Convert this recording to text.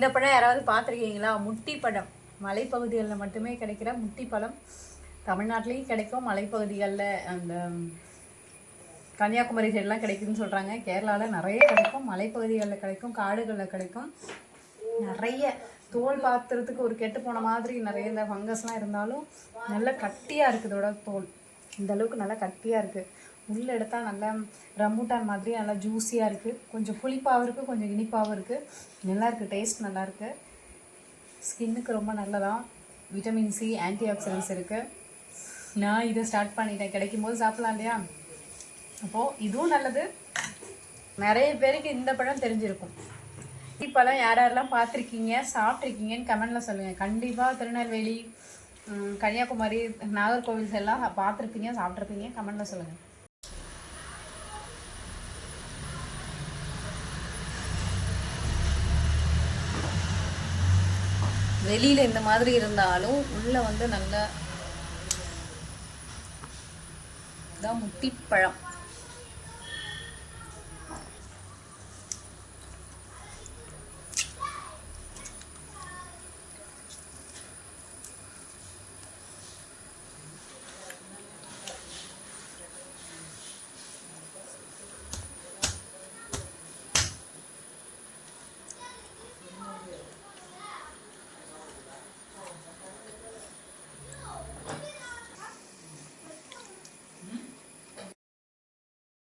இந்த பழம் யாராவது பார்த்துருக்கீங்களா? முட்டி பழம். மலைப்பகுதிகளில் மட்டுமே கிடைக்கிற முட்டி பழம். தமிழ்நாட்டிலையும் கிடைக்கும், மலைப்பகுதிகளில் அந்த கன்னியாகுமரி சைடெலாம் கிடைக்குதுன்னு சொல்கிறாங்க. கேரளாவில் நிறைய கிடைக்கும், மலைப்பகுதிகளில் கிடைக்கும், காடுகளில் கிடைக்கும். நிறைய தோல் பார்த்துறதுக்கு ஒரு கெட்டு போன மாதிரி நிறைய இந்த ஃபங்கஸ்லாம் இருந்தாலும் நல்லா கட்டியாக இருக்குது இதோட தோல். இந்த அளவுக்கு நல்லா கட்டியாக இருக்குது. உள்ளே எடுத்தால் நல்லா ரம்பூட்டான் மாதிரி நல்லா ஜூஸியாக இருக்குது. கொஞ்சம் புளிப்பாகவும் இருக்குது, கொஞ்சம் இனிப்பாகவும் இருக்குது. நல்லாயிருக்கு, டேஸ்ட் நல்லாயிருக்கு. ஸ்கின்னுக்கு ரொம்ப நல்லதான். விட்டமின் சி, ஆன்டி ஆக்சிடென்ட்ஸ் இருக்குது. நான் இதை ஸ்டார்ட் பண்ணிட்டேன். கிடைக்கும் போது சாப்பிட்லாம் இல்லையா? அப்போது இதுவும் நல்லது. நிறைய பேருக்கு இந்த பழம் தெரிஞ்சிருக்கும். பழம் யாரெல்லாம் பார்த்துருக்கீங்க, சாப்பிட்ருக்கீங்கன்னு கமெண்டில் சொல்லுங்கள். கண்டிப்பாக திருநெல்வேலி, கன்னியாகுமரி, நாகர்கோவில் எல்லாம் பார்த்துருப்பீங்க, சாப்பிட்ருப்பீங்க. கமெண்டில் சொல்லுங்கள். வெளியில் இந்த மாதிரி இருந்தாலும் உள்ளே வந்து நல்ல இதான் முட்டிப்பழம்.